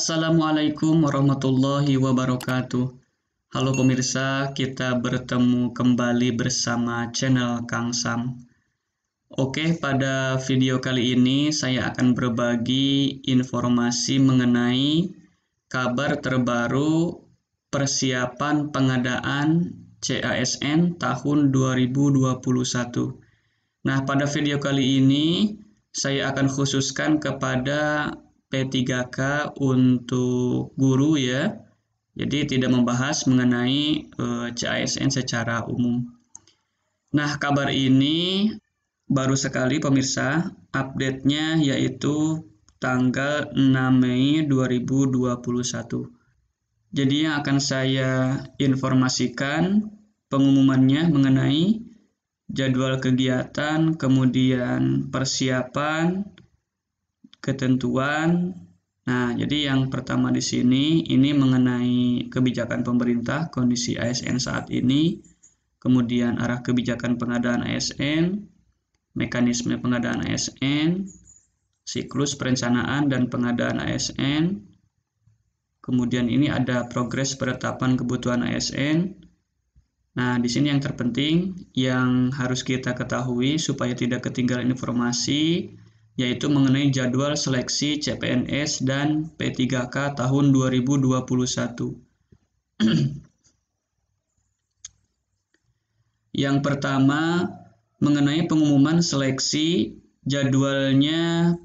Assalamualaikum warahmatullahi wabarakatuh. Halo pemirsa, kita bertemu kembali bersama channel Kang Sam. Oke, pada video kali ini saya akan berbagi informasi mengenai kabar terbaru persiapan pengadaan CASN tahun 2021. Nah, pada video kali ini saya akan khususkan kepada P3K untuk guru ya. Jadi tidak membahas mengenai CASN secara umum. Nah, kabar ini baru sekali pemirsa, update-nya yaitu tanggal 6 Mei 2021. Jadi yang akan saya informasikan pengumumannya mengenai jadwal kegiatan, kemudian persiapan, ketentuan. Nah, jadi yang pertama di sini ini mengenai kebijakan pemerintah, kondisi ASN saat ini, kemudian arah kebijakan pengadaan ASN, mekanisme pengadaan ASN, siklus perencanaan dan pengadaan ASN. Kemudian ini ada progres penetapan kebutuhan ASN. Nah, di sini yang terpenting yang harus kita ketahui supaya tidak ketinggalan informasi yaitu mengenai jadwal seleksi CPNS dan P3K tahun 2021. Yang pertama, mengenai pengumuman seleksi jadwalnya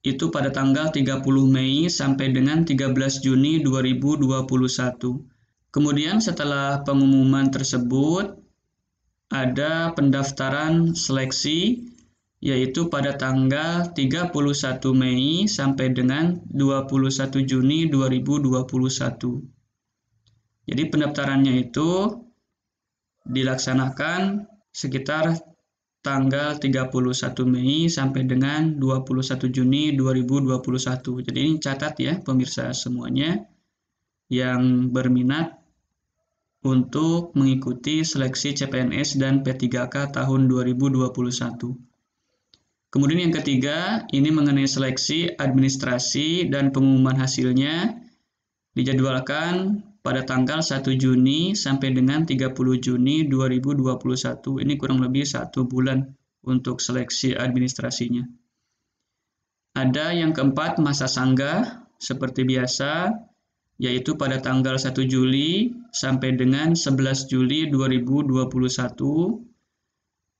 itu pada tanggal 30 Mei sampai dengan 13 Juni 2021. Kemudian setelah pengumuman tersebut, ada pendaftaran seleksi yaitu pada tanggal 31 Mei sampai dengan 21 Juni 2021. Jadi pendaftarannya itu dilaksanakan sekitar tanggal 31 Mei sampai dengan 21 Juni 2021. Jadi ini catat ya pemirsa semuanya yang berminat untuk mengikuti seleksi CPNS dan P3K tahun 2021. Kemudian yang ketiga, ini mengenai seleksi administrasi dan pengumuman hasilnya dijadwalkan pada tanggal 1 Juni sampai dengan 30 Juni 2021. Ini kurang lebih 1 bulan untuk seleksi administrasinya. Ada yang keempat, masa sanggah seperti biasa, yaitu pada tanggal 1 Juli sampai dengan 11 Juli 2021.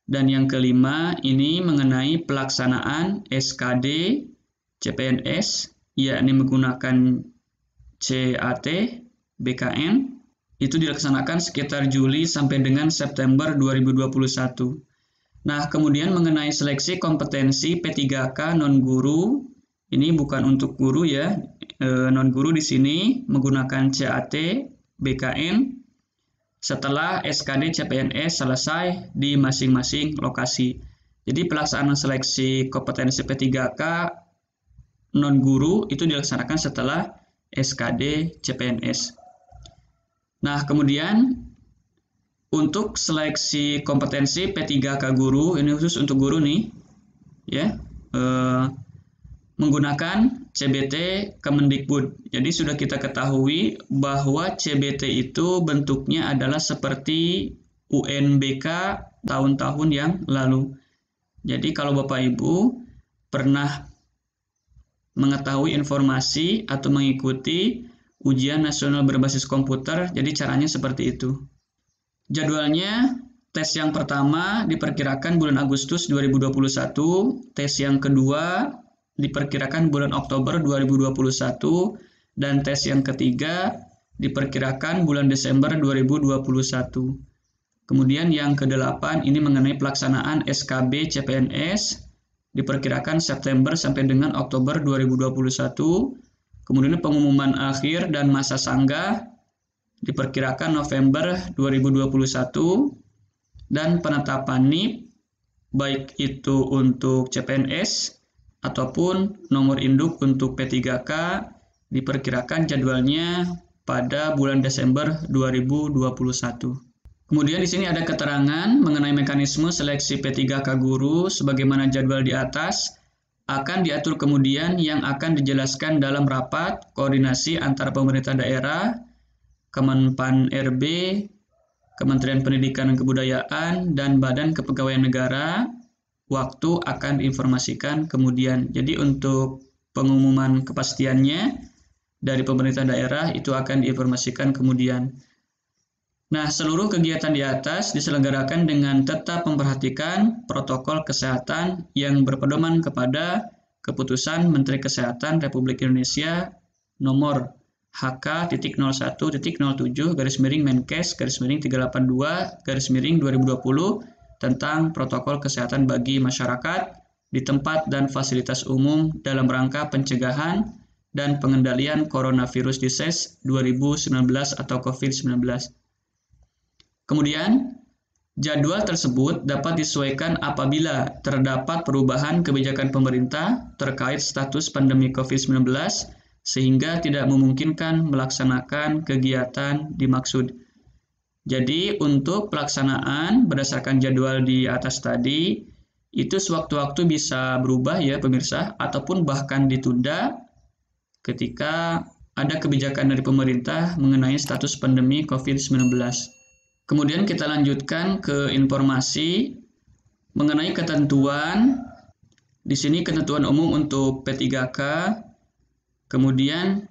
Dan yang kelima, ini mengenai pelaksanaan SKD CPNS, yakni menggunakan CAT BKN, itu dilaksanakan sekitar Juli sampai dengan September 2021. Nah, kemudian mengenai seleksi kompetensi P3K non-guru, ini bukan untuk guru ya, non-guru di sini menggunakan CAT BKN, setelah SKD CPNS selesai di masing-masing lokasi. Jadi pelaksanaan seleksi kompetensi P3K non-guru itu dilaksanakan setelah SKD CPNS. Nah, kemudian untuk seleksi kompetensi P3K guru, ini khusus untuk guru nih, ya, menggunakan CBT Kemendikbud. Jadi sudah kita ketahui bahwa CBT itu bentuknya adalah seperti UNBK tahun-tahun yang lalu. Jadi kalau Bapak Ibu pernah mengetahui informasi atau mengikuti ujian nasional berbasis komputer, jadi caranya seperti itu. Jadwalnya, tes yang pertama diperkirakan bulan Agustus 2021, tes yang kedua diperkirakan bulan Oktober 2021, dan tes yang ketiga diperkirakan bulan Desember 2021. Kemudian yang ke-8 ini mengenai pelaksanaan SKB CPNS diperkirakan September sampai dengan Oktober 2021. Kemudian pengumuman akhir dan masa sanggah diperkirakan November 2021, dan penetapan NIP baik itu untuk CPNS ataupun nomor induk untuk P3K diperkirakan jadwalnya pada bulan Desember 2021. Kemudian di sini ada keterangan mengenai mekanisme seleksi P3K guru sebagaimana jadwal di atas. akan diatur kemudian yang akan dijelaskan dalam rapat koordinasi antara pemerintah daerah, Kemenpan RB, Kementerian Pendidikan dan Kebudayaan, dan Badan Kepegawaian Negara. Waktu akan diinformasikan kemudian. Jadi untuk pengumuman kepastiannya dari pemerintah daerah itu akan diinformasikan kemudian. Nah, seluruh kegiatan di atas diselenggarakan dengan tetap memperhatikan protokol kesehatan yang berpedoman kepada Keputusan Menteri Kesehatan Republik Indonesia nomor HK.07-Menkes/382-2020 tentang protokol kesehatan bagi masyarakat di tempat dan fasilitas umum dalam rangka pencegahan dan pengendalian coronavirus disease 2019 atau COVID-19. Kemudian, jadwal tersebut dapat disesuaikan apabila terdapat perubahan kebijakan pemerintah terkait status pandemi COVID-19 sehingga tidak memungkinkan melaksanakan kegiatan dimaksud. Jadi, untuk pelaksanaan berdasarkan jadwal di atas tadi, itu sewaktu-waktu bisa berubah ya pemirsa, ataupun bahkan ditunda ketika ada kebijakan dari pemerintah mengenai status pandemi COVID-19. Kemudian kita lanjutkan ke informasi mengenai ketentuan. Di sini ketentuan umum untuk P3K. Kemudian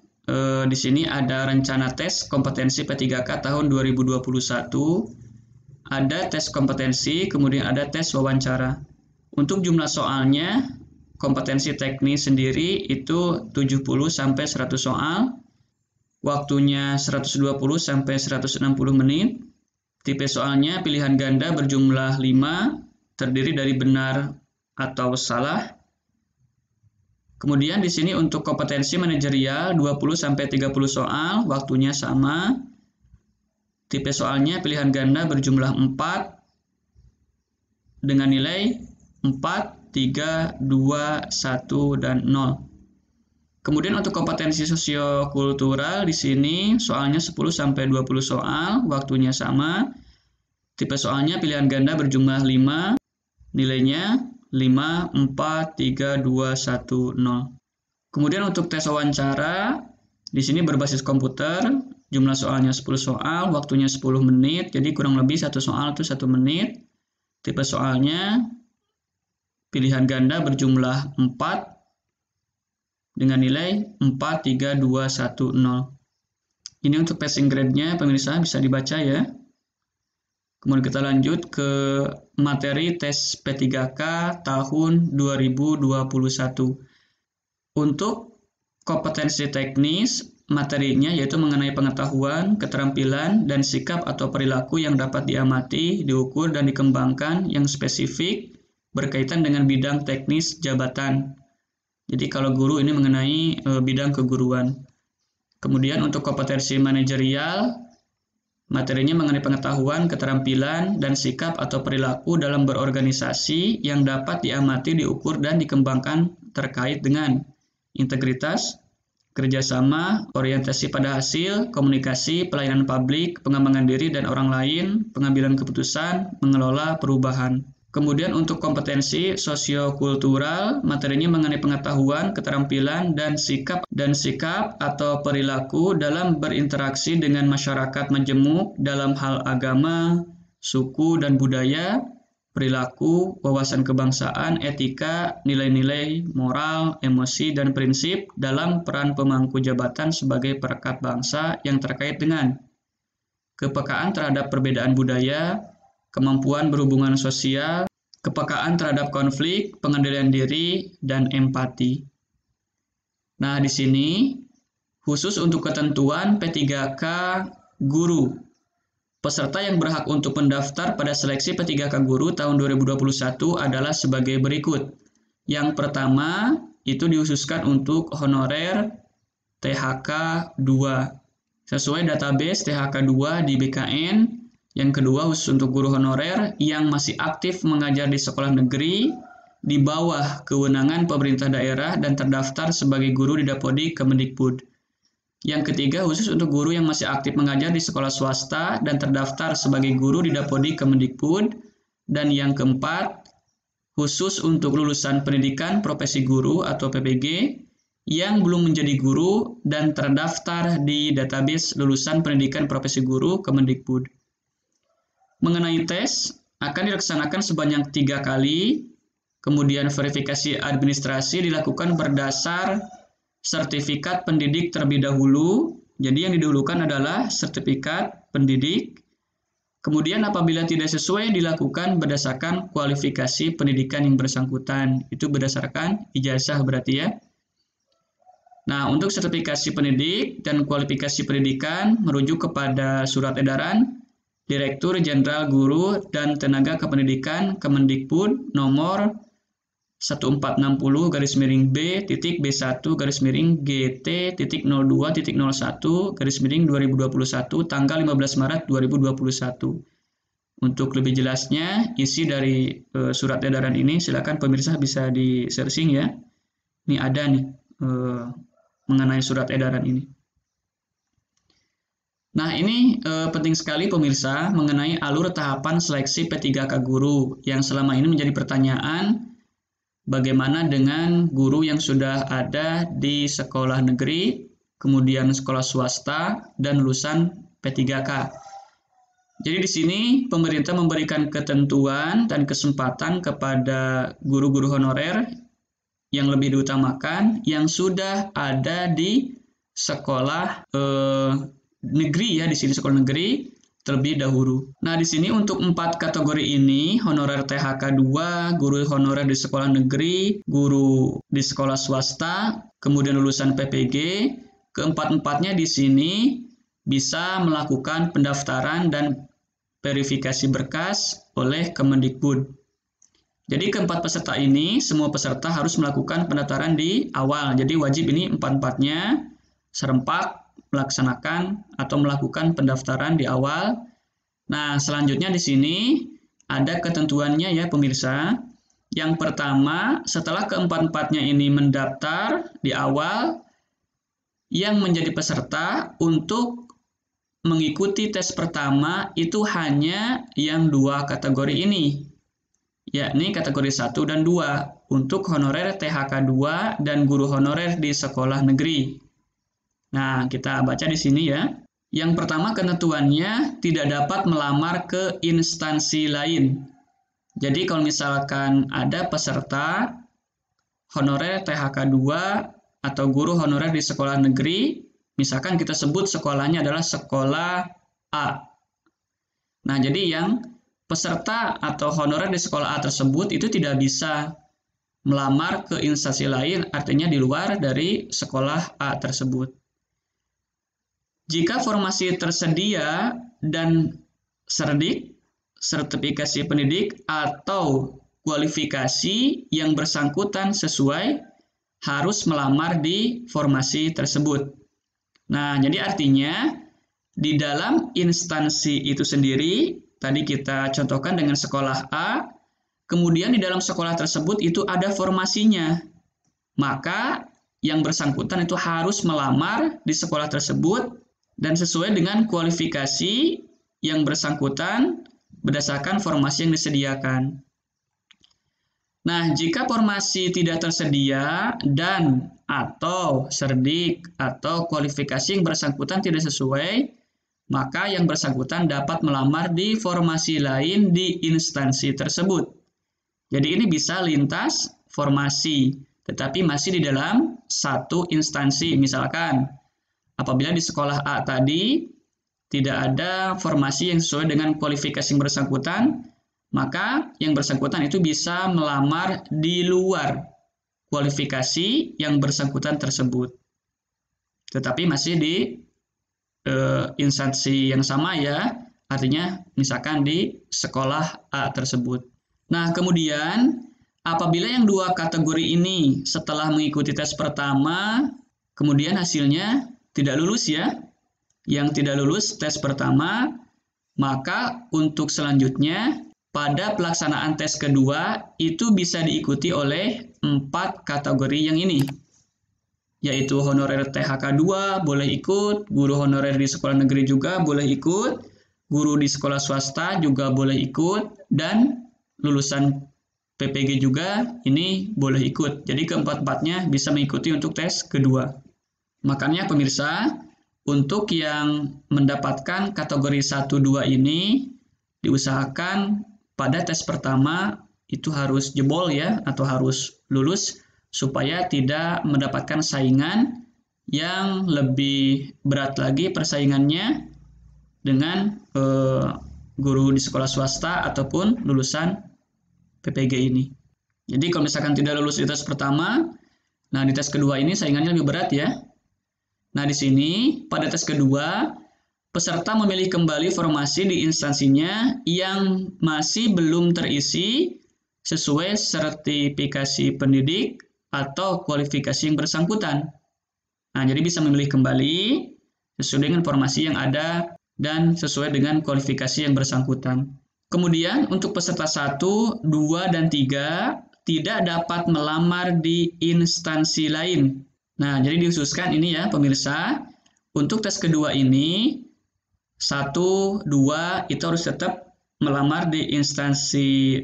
di sini ada rencana tes kompetensi P3K tahun 2021. Ada tes kompetensi, kemudian ada tes wawancara. Untuk jumlah soalnya, kompetensi teknis sendiri itu 70 sampai 100 soal. Waktunya 120 sampai 160 menit. Tipe soalnya pilihan ganda berjumlah 5, terdiri dari benar atau salah. Kemudian di sini untuk kompetensi manajerial 20-30 soal, waktunya sama. Tipe soalnya pilihan ganda berjumlah 4 dengan nilai 4, 3, 2, 1, dan 0. Kemudian untuk kompetensi sosiokultural di sini soalnya 10-20 soal, waktunya sama. Tipe soalnya pilihan ganda berjumlah 5, nilainya 5, 4, 3, 2, 1, 0. Kemudian untuk tes wawancara, di sini berbasis komputer, jumlah soalnya 10 soal, waktunya 10 menit, jadi kurang lebih 1 soal itu 1 menit. Tipe soalnya pilihan ganda berjumlah 4, dengan nilai 4, 3, 2, 1, 0. Ini untuk passing grade-nya, pemirsa bisa dibaca ya. Kemudian kita lanjut ke materi tes P3K tahun 2021. Untuk kompetensi teknis, materinya yaitu mengenai pengetahuan, keterampilan, dan sikap atau perilaku yang dapat diamati, diukur, dan dikembangkan yang spesifik berkaitan dengan bidang teknis jabatan. Jadi kalau guru ini mengenai bidang keguruan. Kemudian untuk kompetensi manajerial, materinya mengenai pengetahuan, keterampilan, dan sikap atau perilaku dalam berorganisasi yang dapat diamati, diukur, dan dikembangkan terkait dengan integritas, kerjasama, orientasi pada hasil, komunikasi, pelayanan publik, pengembangan diri dan orang lain, pengambilan keputusan, mengelola perubahan. Kemudian untuk kompetensi sosiokultural, materinya mengenai pengetahuan, keterampilan, dan sikap atau perilaku dalam berinteraksi dengan masyarakat majemuk dalam hal agama, suku, dan budaya, perilaku, wawasan kebangsaan, etika, nilai-nilai, moral, emosi, dan prinsip dalam peran pemangku jabatan sebagai perekat bangsa yang terkait dengan kepekaan terhadap perbedaan budaya, kemampuan berhubungan sosial, kepekaan terhadap konflik, pengendalian diri, dan empati. Nah, di sini khusus untuk ketentuan P3K guru. Peserta yang berhak untuk mendaftar pada seleksi P3K guru tahun 2021 adalah sebagai berikut. Yang pertama, itu dikhususkan untuk honorer THK 2. Sesuai database THK 2 di BKN. Yang kedua, khusus untuk guru honorer yang masih aktif mengajar di sekolah negeri di bawah kewenangan pemerintah daerah dan terdaftar sebagai guru di Dapodik Kemendikbud. Yang ketiga, khusus untuk guru yang masih aktif mengajar di sekolah swasta dan terdaftar sebagai guru di Dapodik Kemendikbud. Dan yang keempat, khusus untuk lulusan pendidikan profesi guru atau PPG yang belum menjadi guru dan terdaftar di database lulusan pendidikan profesi guru Kemendikbud. Mengenai tes, akan dilaksanakan sebanyak 3 kali, kemudian verifikasi administrasi dilakukan berdasar sertifikat pendidik terlebih dahulu. Jadi yang didahulukan adalah sertifikat pendidik. Kemudian apabila tidak sesuai dilakukan berdasarkan kualifikasi pendidikan yang bersangkutan. Itu berdasarkan ijazah berarti ya. Nah, untuk sertifikasi pendidik dan kualifikasi pendidikan merujuk kepada surat edaran Direktur Jenderal Guru dan Tenaga Kependidikan Kemendikbud nomor 1460-BT.B1-GT.02.01-2021 tanggal 15 Maret 2021. Untuk lebih jelasnya, isi dari surat edaran ini silakan pemirsa bisa di searching ya. Ini ada nih mengenai surat edaran ini. Nah, ini penting sekali pemirsa mengenai alur tahapan seleksi P3K guru yang selama ini menjadi pertanyaan. Bagaimana dengan guru yang sudah ada di sekolah negeri, kemudian sekolah swasta, dan lulusan P3K. Jadi di sini pemerintah memberikan ketentuan dan kesempatan kepada guru-guru honorer yang lebih diutamakan yang sudah ada di sekolah negeri ya, di sini sekolah negeri terlebih dahulu. Nah, di sini untuk 4 kategori ini, honorer THK 2, guru honorer di sekolah negeri, guru di sekolah swasta, kemudian lulusan PPG, keempat-empatnya di sini bisa melakukan pendaftaran dan verifikasi berkas oleh Kemendikbud. Jadi keempat peserta ini, semua peserta harus melakukan pendaftaran di awal. Jadi wajib ini empat-empatnya serempak melaksanakan atau melakukan pendaftaran di awal. Nah, selanjutnya di sini ada ketentuannya ya pemirsa. Yang pertama, setelah keempat-empatnya ini mendaftar di awal, yang menjadi peserta untuk mengikuti tes pertama itu hanya yang 2 kategori ini, yakni kategori 1 dan 2 untuk honorer THK 2 dan guru honorer di sekolah negeri. Nah, kita baca di sini ya. Yang pertama ketentuannya tidak dapat melamar ke instansi lain. Jadi kalau misalkan ada peserta honorer THK 2 atau guru honorer di sekolah negeri, misalkan kita sebut sekolahnya adalah sekolah A. Nah, jadi yang peserta atau honorer di sekolah A tersebut itu tidak bisa melamar ke instansi lain, artinya di luar dari sekolah A tersebut. Jika formasi tersedia dan serdik, sertifikasi pendidik, atau kualifikasi yang bersangkutan sesuai, harus melamar di formasi tersebut. Nah, jadi artinya di dalam instansi itu sendiri, tadi kita contohkan dengan sekolah A, kemudian di dalam sekolah tersebut itu ada formasinya. Maka yang bersangkutan itu harus melamar di sekolah tersebut dan sesuai dengan kualifikasi yang bersangkutan berdasarkan formasi yang disediakan. Nah, jika formasi tidak tersedia dan atau serdik atau kualifikasi yang bersangkutan tidak sesuai, maka yang bersangkutan dapat melamar di formasi lain di instansi tersebut. Jadi ini bisa lintas formasi, tetapi masih di dalam satu instansi. Misalkan, apabila di sekolah A tadi tidak ada formasi yang sesuai dengan kualifikasi yang bersangkutan, maka yang bersangkutan itu bisa melamar di luar kualifikasi yang bersangkutan tersebut. Tetapi masih di instansi yang sama ya, artinya misalkan di sekolah A tersebut. Nah, kemudian apabila yang 2 kategori ini setelah mengikuti tes pertama, kemudian hasilnya tidak lulus ya, yang tidak lulus tes pertama, maka untuk selanjutnya pada pelaksanaan tes kedua itu bisa diikuti oleh 4 kategori yang ini, yaitu honorer THK 2 boleh ikut, guru honorer di sekolah negeri juga boleh ikut, guru di sekolah swasta juga boleh ikut, dan lulusan PPG juga ini boleh ikut. Jadi keempat-empatnya bisa mengikuti untuk tes kedua. Makanya pemirsa, untuk yang mendapatkan kategori 1-2 ini diusahakan pada tes pertama itu harus jebol ya, atau harus lulus supaya tidak mendapatkan saingan yang lebih berat lagi persaingannya dengan guru di sekolah swasta ataupun lulusan PPG ini. Jadi kalau misalkan tidak lulus di tes pertama, nah di tes kedua ini saingannya lebih berat ya. Nah di sini pada tes kedua, peserta memilih kembali formasi di instansinya yang masih belum terisi sesuai sertifikasi pendidik atau kualifikasi yang bersangkutan. Nah, jadi bisa memilih kembali sesuai dengan formasi yang ada dan sesuai dengan kualifikasi yang bersangkutan. Kemudian untuk peserta 1, 2, dan 3 tidak dapat melamar di instansi lain. Nah, jadi dikhususkan ini ya pemirsa, untuk tes kedua ini 1, 2 itu harus tetap melamar di instansi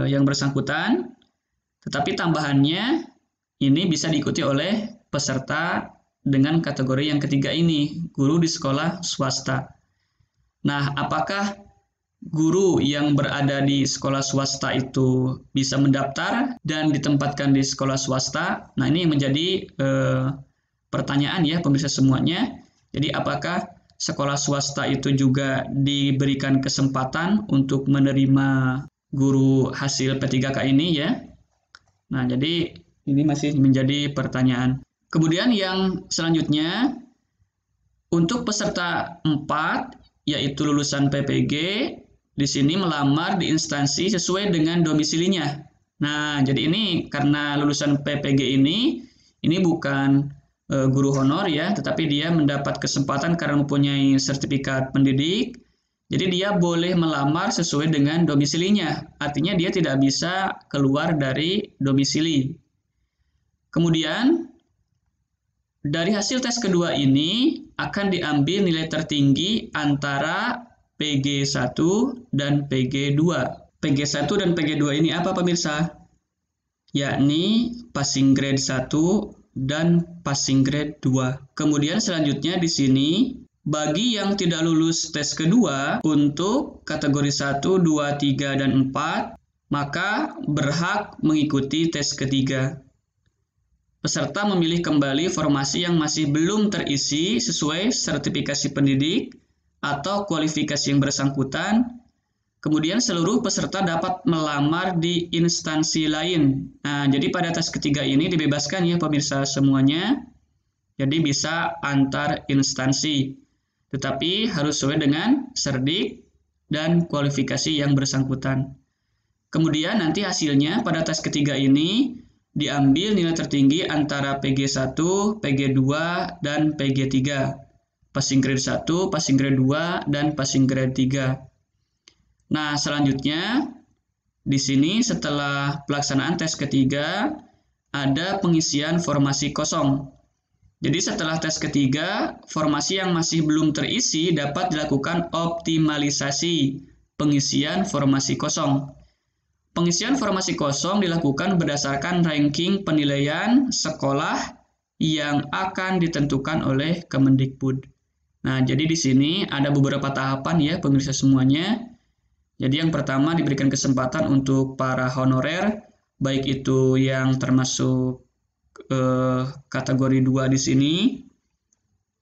yang bersangkutan, tetapi tambahannya ini bisa diikuti oleh peserta dengan kategori yang ketiga ini, guru di sekolah swasta. Nah, apakah guru yang berada di sekolah swasta itu bisa mendaftar dan ditempatkan di sekolah swasta? Nah, ini menjadi pertanyaan ya pemirsa semuanya. Jadi apakah sekolah swasta itu juga diberikan kesempatan untuk menerima guru hasil P3K ini ya? Nah, jadi ini masih menjadi pertanyaan. Kemudian yang selanjutnya, untuk peserta 4, yaitu lulusan PPG, di sini melamar di instansi sesuai dengan domisilinya. Nah, jadi ini karena lulusan PPG ini bukan guru honor ya, tetapi dia mendapat kesempatan karena mempunyai sertifikat pendidik. Jadi dia boleh melamar sesuai dengan domisilinya. Artinya dia tidak bisa keluar dari domisili. Kemudian dari hasil tes kedua ini akan diambil nilai tertinggi antara PG1 dan PG2. PG1 dan PG2 ini apa pemirsa? Yakni passing grade 1 dan passing grade 2. Kemudian selanjutnya di sini, bagi yang tidak lulus tes kedua untuk kategori 1, 2, 3, dan 4, maka berhak mengikuti tes ketiga. Peserta memilih kembali formasi yang masih belum terisi sesuai sertifikasi pendidik atau kualifikasi yang bersangkutan. Kemudian seluruh peserta dapat melamar di instansi lain. Nah, jadi pada tes ketiga ini dibebaskan ya pemirsa semuanya. Jadi bisa antar instansi. Tetapi harus sesuai dengan serdik dan kualifikasi yang bersangkutan. Kemudian nanti hasilnya pada tes ketiga ini diambil nilai tertinggi antara PG1, PG2, dan PG3. Passing grade 1, passing grade 2, dan passing grade 3. Nah, selanjutnya di sini setelah pelaksanaan tes ketiga ada pengisian formasi kosong. Jadi setelah tes ketiga, formasi yang masih belum terisi dapat dilakukan optimalisasi pengisian formasi kosong. Pengisian formasi kosong dilakukan berdasarkan ranking penilaian sekolah yang akan ditentukan oleh Kemendikbud. Nah, jadi di sini ada beberapa tahapan ya pemirsa semuanya. Jadi yang pertama diberikan kesempatan untuk para honorer, baik itu yang termasuk kategori 2 di sini,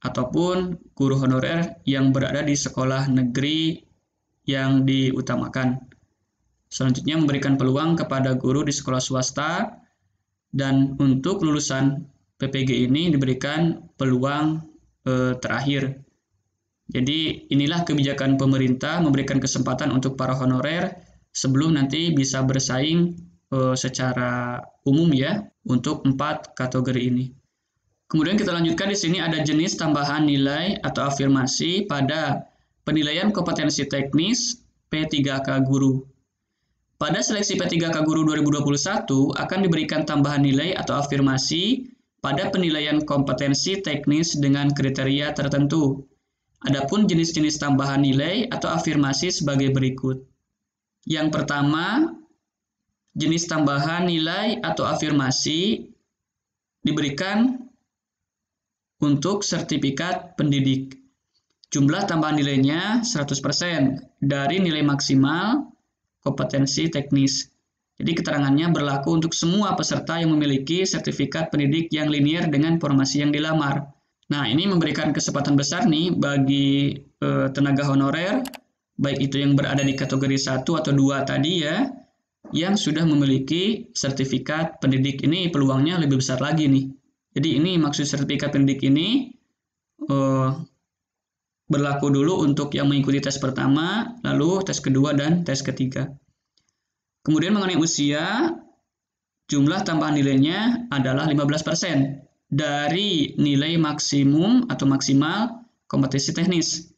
ataupun guru honorer yang berada di sekolah negeri yang diutamakan. Selanjutnya memberikan peluang kepada guru di sekolah swasta, dan untuk lulusan PPG ini diberikan peluang terakhir. Jadi inilah kebijakan pemerintah memberikan kesempatan untuk para honorer sebelum nanti bisa bersaing secara umum ya untuk 4 kategori ini. Kemudian kita lanjutkan di sini ada jenis tambahan nilai atau afirmasi pada penilaian kompetensi teknis P3K guru. Pada seleksi P3K Guru 2021 akan diberikan tambahan nilai atau afirmasi pada penilaian kompetensi teknis dengan kriteria tertentu. Adapun jenis-jenis tambahan nilai atau afirmasi sebagai berikut. Yang pertama, jenis tambahan nilai atau afirmasi diberikan untuk sertifikat pendidik. Jumlah tambahan nilainya 100% dari nilai maksimal kompetensi teknis. Jadi keterangannya berlaku untuk semua peserta yang memiliki sertifikat pendidik yang linier dengan formasi yang dilamar. Nah, ini memberikan kesempatan besar nih bagi tenaga honorer, baik itu yang berada di kategori 1 atau 2 tadi ya, yang sudah memiliki sertifikat pendidik. Ini peluangnya lebih besar lagi nih. Jadi ini maksud sertifikat pendidik ini berlaku dulu untuk yang mengikuti tes pertama, lalu tes kedua dan tes ketiga. Kemudian mengenai usia, jumlah tambahan nilainya adalah 15% dari nilai maksimum atau maksimal kompetensi teknis.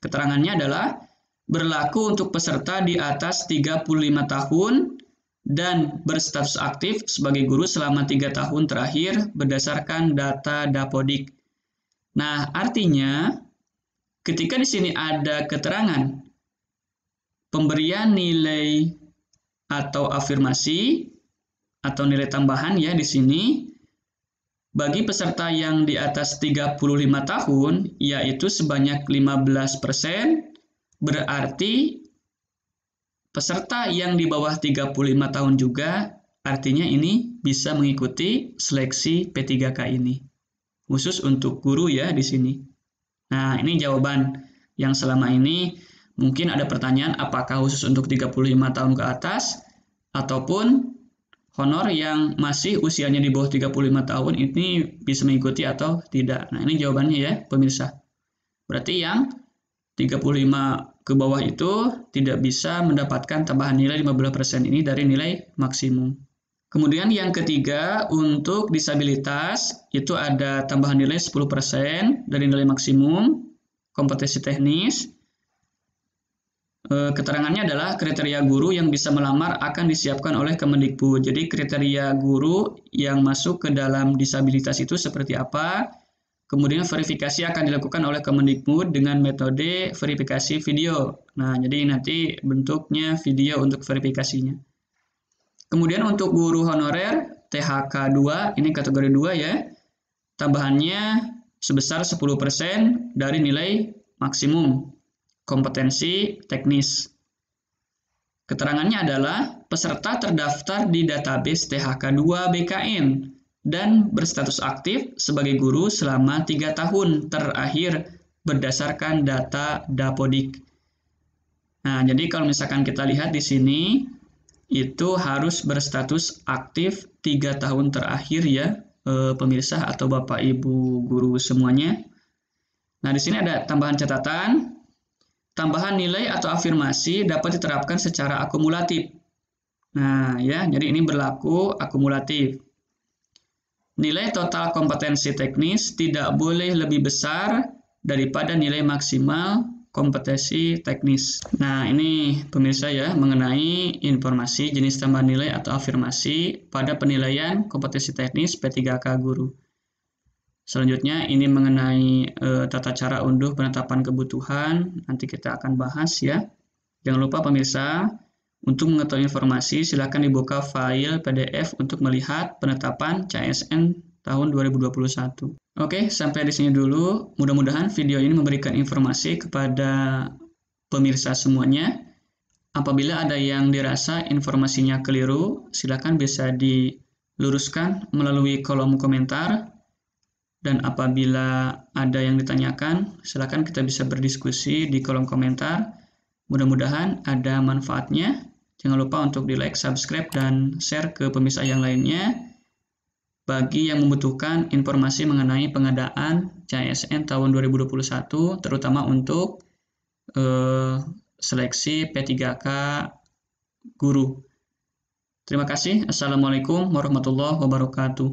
Keterangannya adalah berlaku untuk peserta di atas 35 tahun dan berstatus aktif sebagai guru selama 3 tahun terakhir berdasarkan data Dapodik. Nah, artinya ketika di sini ada keterangan pemberian nilai atau afirmasi atau nilai tambahan ya di sini bagi peserta yang di atas 35 tahun yaitu sebanyak 15%, berarti peserta yang di bawah 35 tahun juga artinya ini bisa mengikuti seleksi P3K ini. Khusus untuk guru ya di sini. Nah, ini jawaban yang selama ini mungkin ada pertanyaan apakah khusus untuk 35 tahun ke atas ataupun honor yang masih usianya di bawah 35 tahun ini bisa mengikuti atau tidak. Nah, ini jawabannya ya, pemirsa. Berarti yang 35 ke bawah itu tidak bisa mendapatkan tambahan nilai 15% ini dari nilai maksimum. Kemudian yang ketiga, untuk disabilitas itu ada tambahan nilai 10% dari nilai maksimum kompetensi teknis. Keterangannya adalah kriteria guru yang bisa melamar akan disiapkan oleh Kemendikbud. Jadi kriteria guru yang masuk ke dalam disabilitas itu seperti apa? Kemudian verifikasi akan dilakukan oleh Kemendikbud dengan metode verifikasi video. Nah, jadi nanti bentuknya video untuk verifikasinya. Kemudian untuk guru honorer THK 2, ini kategori 2 ya. Tambahannya sebesar 10% dari nilai maksimum kompetensi teknis. Keterangannya adalah peserta terdaftar di database THK 2 BKN dan berstatus aktif sebagai guru selama 3 tahun terakhir berdasarkan data Dapodik. Nah, jadi kalau misalkan kita lihat di sini itu harus berstatus aktif 3 tahun terakhir ya, pemirsa atau Bapak Ibu guru semuanya. Nah, di sini ada tambahan catatan. Tambahan nilai atau afirmasi dapat diterapkan secara akumulatif. Nah, ya, jadi ini berlaku akumulatif. Nilai total kompetensi teknis tidak boleh lebih besar daripada nilai maksimal kompetensi teknis. Nah, ini pemirsa ya mengenai informasi jenis tambahan nilai atau afirmasi pada penilaian kompetensi teknis P3K guru. Selanjutnya ini mengenai tata cara unduh penetapan kebutuhan, nanti kita akan bahas ya. Jangan lupa pemirsa, untuk mengetahui informasi silakan dibuka file PDF untuk melihat penetapan CASN tahun 2021. Oke, sampai di sini dulu. Mudah-mudahan video ini memberikan informasi kepada pemirsa semuanya. Apabila ada yang dirasa informasinya keliru, silakan bisa diluruskan melalui kolom komentar. Dan apabila ada yang ditanyakan, silakan kita bisa berdiskusi di kolom komentar. Mudah-mudahan ada manfaatnya. Jangan lupa untuk di-like, subscribe, dan share ke pemirsa yang lainnya. Bagi yang membutuhkan informasi mengenai pengadaan CASN tahun 2021, terutama untuk seleksi P3K guru. Terima kasih. Assalamualaikum warahmatullahi wabarakatuh.